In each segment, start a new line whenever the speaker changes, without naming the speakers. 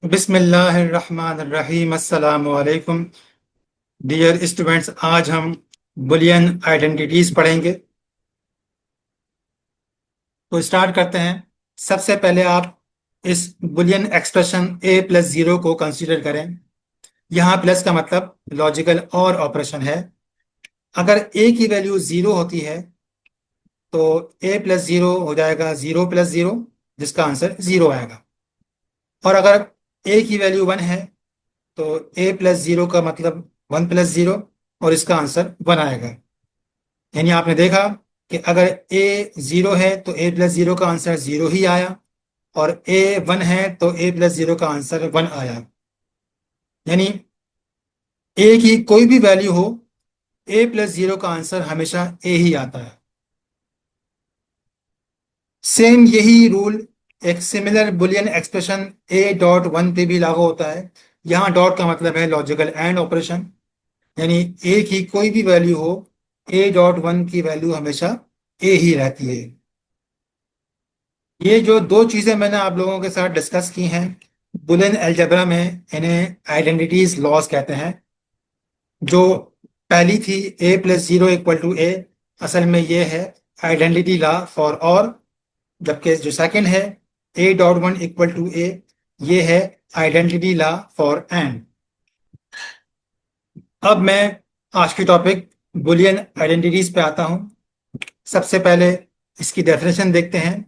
बिस्मिल्लाहिर्रहमानिर्रहीम अस्सलामु अलैकुम डियर स्टूडेंट्स। आज हम बुलियन आइडेंटिटीज पढ़ेंगे। तो स्टार्ट करते हैं। सबसे पहले आप इस Boolean expression a plus zero को कंसीडर करें। यहाँ प्लस का मतलब लॉजिकल और ऑपरेशन है। अगर a की वैल्यू जीरो होती है तो a प्लस जीरो हो जाएगा जीरो प्लस जीरो, जिसका आंसर जीरो आएगा। और अगर a की वैल्यू वन है तो a प्लस जीरो का मतलब वन प्लस जीरो, और इसका आंसर वन आएगा। यानी आपने देखा कि अगर a जीरो है तो a प्लस जीरो का आंसर जीरो ही आया, और a वन है तो a प्लस जीरो का आंसर वन आया। यानी a की कोई भी वैल्यू हो, a प्लस जीरो का आंसर हमेशा a ही आता है। सेम यही रूल एक similar Boolean expression a dot one पे भी लागू होता है। यहाँ डॉट का मतलब है लॉजिकल एंड ऑपरेशन। यानी a की कोई भी वैल्यू हो, a डॉट वन की वैल्यू हमेशा a ही रहती है। ये जो दो चीजें मैंने आप लोगों के साथ डिस्कस की हैं बुलियन अलजेब्रा में, इन्हें आइडेंटिटीज लॉस कहते हैं। जो पहली थी a plus zero equal to a, असल में ये है आइडेंटिटी लॉ फॉर और। जबकि जो सेकंड है a dot one equal to a, ये है आइडेंटिटी लॉ फॉर एंड। अब मैं आज की टॉपिक बुलियन आइडेंटिटीज पे आता हूं। सबसे पहले इसकी डेफिनेशन देखते हैं।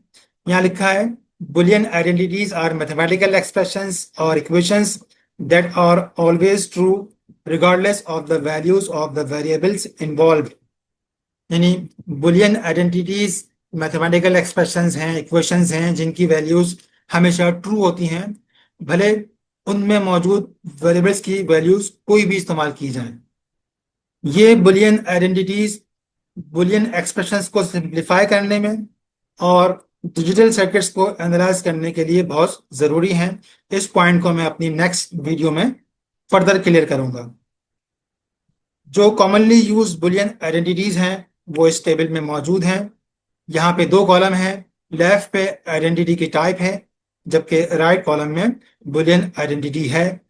यहाँ लिखा है Boolean identities are mathematical expressions और equations that are always true regardless of the values of the variables involved. यानी बुलियन आइडेंटिटीज मैथमेटिकल एक्सप्रेशंस हैं, इक्वेशंस हैं जिनकी वैल्यूज हमेशा ट्रू होती हैं, भले उनमें मौजूद वेरिएबल्स की वैल्यूज कोई भी इस्तेमाल की जाए। ये बुलियन आइडेंटिटीज बुलियन एक्सप्रेशंस को सिंप्लीफाई करने में और डिजिटल सर्किट्स को एनालाइज करने के लिए बहुत ज़रूरी हैं। इस पॉइंट को मैं अपनी नेक्स्ट वीडियो में फर्दर क्लियर करूंगा। जो कॉमनली यूज बुलियन आइडेंटिटीज हैं वो इस टेबल में मौजूद हैं। यहाँ पे दो कॉलम है। लेफ्ट पे आइडेंटिटी की टाइप है, जबकि राइट कॉलम में बुलियन आइडेंटिटी है।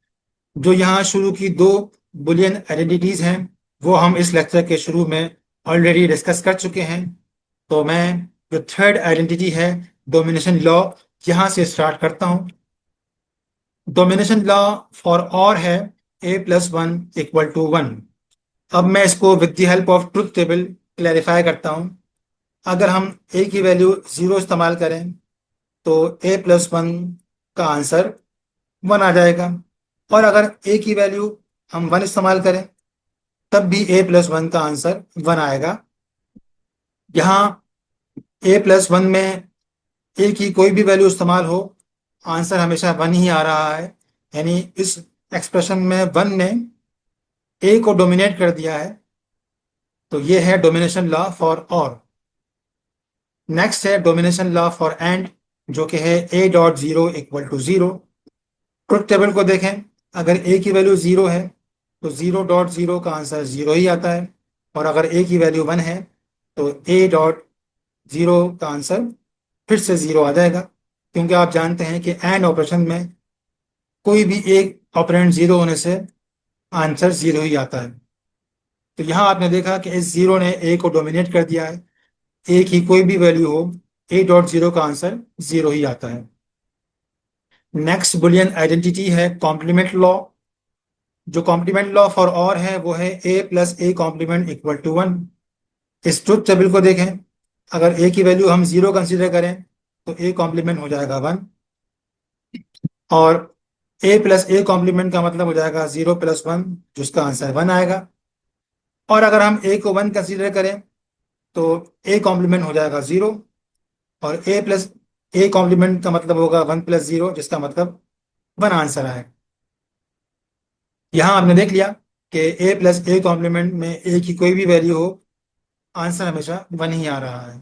जो यहाँ शुरू की दो बुलियन आइडेंटिटीज हैं वो हम इस लेक्चर के शुरू में ऑलरेडी डिस्कस कर चुके हैं। तो मैं जो थर्ड आइडेंटिटी है डोमिनेशन लॉ, यहाँ से स्टार्ट करता हूँ। डोमिनेशन लॉ फॉर और है a plus one equal to one. अब मैं इसको with the help of truth table clarify करता हूँ। अगर हम a की वैल्यू जीरो इस्तेमाल करें तो a प्लस वन का आंसर वन आ जाएगा, और अगर a की वैल्यू हम वन इस्तेमाल करें तब भी a प्लस वन का आंसर वन आएगा। यहाँ a प्लस वन में a की कोई भी वैल्यू इस्तेमाल हो, आंसर हमेशा वन ही आ रहा है। यानी इस एक्सप्रेशन में वन ने a को डोमिनेट कर दिया है। तो ये है डोमिनेशन लॉ फॉर और। नेक्स्ट है डोमिनेशन लॉ फॉर एंड, जो कि है a dot zero equal to zero. Truth table को देखें। अगर a की वैल्यू जीरो है तो जीरो डॉट जीरो का आंसर जीरो ही आता है, और अगर a की वैल्यू वन है तो a डॉट जीरो का आंसर फिर से जीरो आ जाएगा, क्योंकि आप जानते हैं कि एंड ऑपरेशन में कोई भी एक ऑपरेंड जीरो होने से आंसर जीरो ही आता है। तो यहाँ आपने देखा कि इस जीरो ने ए को डोमिनेट कर दिया है। ए की कोई भी वैल्यू हो, ए डॉट जीरो का आंसर जीरो ही आता है। नेक्स्ट बुलियन आइडेंटिटी है कॉम्प्लीमेंट लॉ। जो कॉम्प्लीमेंट लॉ फॉर और है वो है A plus A complement equal to one. इस ट्रुथ टेबल को देखें। अगर ए की वैल्यू हम जीरो कंसीडर करें तो ए कॉम्प्लीमेंट हो जाएगा वन, और ए प्लस ए कॉम्प्लीमेंट का मतलब हो जाएगा जीरो प्लस वन, जिसका आंसर वन आएगा। और अगर हम ए को वन कंसीडर करें तो ए कॉम्प्लीमेंट हो जाएगा जीरो, और ए प्लस ए कॉम्प्लीमेंट का मतलब होगा वन प्लस जीरो, जिसका मतलब वन आंसर आएगा। यहाँ आपने देख लिया कि ए प्लस ए कॉम्प्लीमेंट में ए की कोई भी वैल्यू हो, आंसर हमेशा वन ही आ रहा है।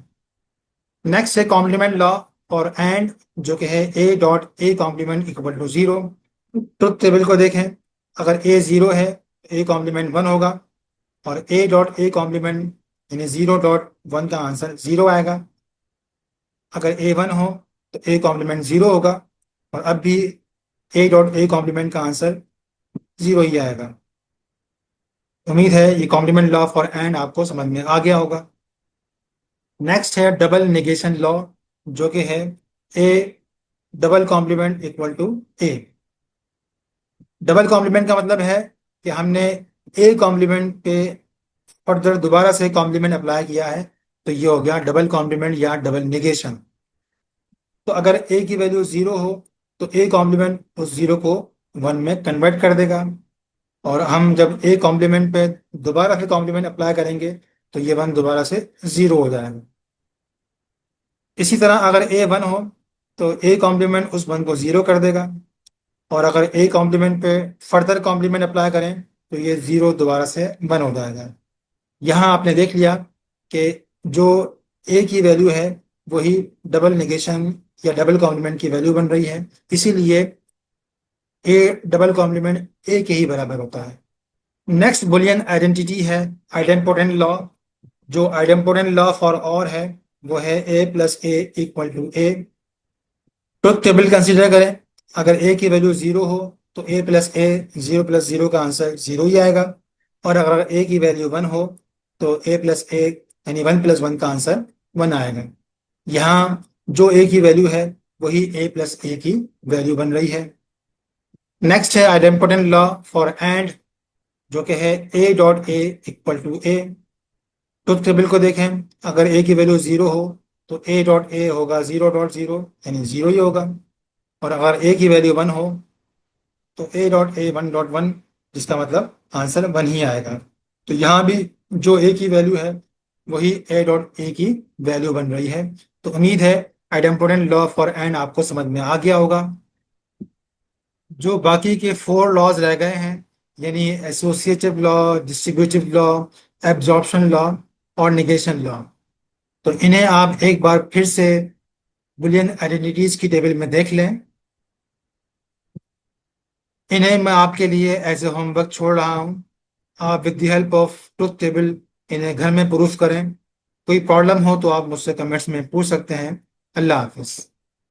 नेक्स्ट है कॉम्प्लीमेंट लॉ और एंड, जो कि है A dot A complement equal to zero. Truth table को देखें। अगर ए जीरो है तो ए कॉम्प्लीमेंट वन होगा, और ए डॉट ए कॉम्प्लीमेंट यानी जीरो डॉट वन का आंसर जीरो आएगा। अगर ए वन हो तो ए कॉम्प्लीमेंट जीरो होगा, और अब भी ए डॉट ए कॉम्प्लीमेंट का आंसर 0 ही आएगा। उम्मीद है ये कॉम्प्लीमेंट लॉ फॉर एंड आपको समझ में आ गया होगा। नेक्स्ट है डबल नेगेशन लॉ, जो कि है A double complement equal to A. Double complement का मतलब है कि हमने ए कॉम्प्लीमेंट पे फर्दर दोबारा से कॉम्प्लीमेंट अप्लाई किया है, तो ये हो गया डबल कॉम्प्लीमेंट या डबल नेगेशन। तो अगर ए की वैल्यू 0 हो तो ए कॉम्प्लीमेंट उस 0 को 1 में कन्वर्ट कर देगा, और हम जब ए कॉम्प्लीमेंट पे दोबारा से कॉम्प्लीमेंट अप्लाई करेंगे तो ये 1 दोबारा से 0 हो जाएगा। इसी तरह अगर ए 1 हो तो ए कॉम्प्लीमेंट उस 1 को 0 कर देगा, और अगर ए कॉम्प्लीमेंट पे फर्दर कॉम्प्लीमेंट अप्लाई करें तो ये 0 दोबारा से 1 हो जाएगा। यहाँ आपने देख लिया कि जो ए की वैल्यू है वही डबल नेगेशन या डबल कॉम्प्लीमेंट की वैल्यू बन रही है, इसीलिए ए डबल कॉम्प्लीमेंट ए के ही बराबर होता है। नेक्स्ट बुलियन आइडेंटिटी है आइडेम्पोटेंट लॉ। जो आइडेम्पोटेंट लॉ फॉर और है वो है A plus A equal to A. Truth table consider करें, अगर ए की वैल्यू 0 हो तो ए प्लस जीरो का आंसर 0 ही आएगा, और अगर ए की वैल्यू 1 हो तो ए प्लस ए यानी 1 प्लस 1 का आंसर 1 आएगा। यहाँ जो ए की वैल्यू है वही ए प्लस ए की वैल्यू बन रही है। नेक्स्ट है आइडेम्पोटेंट लॉ फॉर एंड, जो कि है A dot A equal to A. Truth table को देखें, अगर ए की वैल्यू 0 हो तो ए डॉट ए होगा 0.0 यानी 0 ही होगा, और अगर ए की वैल्यू 1 हो तो ए डॉट ए 1.1, जिसका मतलब आंसर 1 ही आएगा। तो यहाँ भी जो ए की वैल्यू है वही ए डॉट ए की वैल्यू बन रही है। तो उम्मीद है आइडेम्पोटेंट लॉ फॉर एंड आपको समझ में आ गया होगा। जो बाकी के 4 लॉज रह गए हैं, यानी associative law, distributive law, absorption law और निगेशन लॉ, तो इन्हें आप एक बार फिर से बुलियन आइडेंटिटीज की टेबल में देख लें। इन्हें मैं आपके लिए एज ए होमवर्क छोड़ रहा हूँ। आप with the help of truth table इन्हें घर में प्रूफ करें। कोई प्रॉब्लम हो तो आप मुझसे कमेंट्स में पूछ सकते हैं। अल्लाह हाफिज़।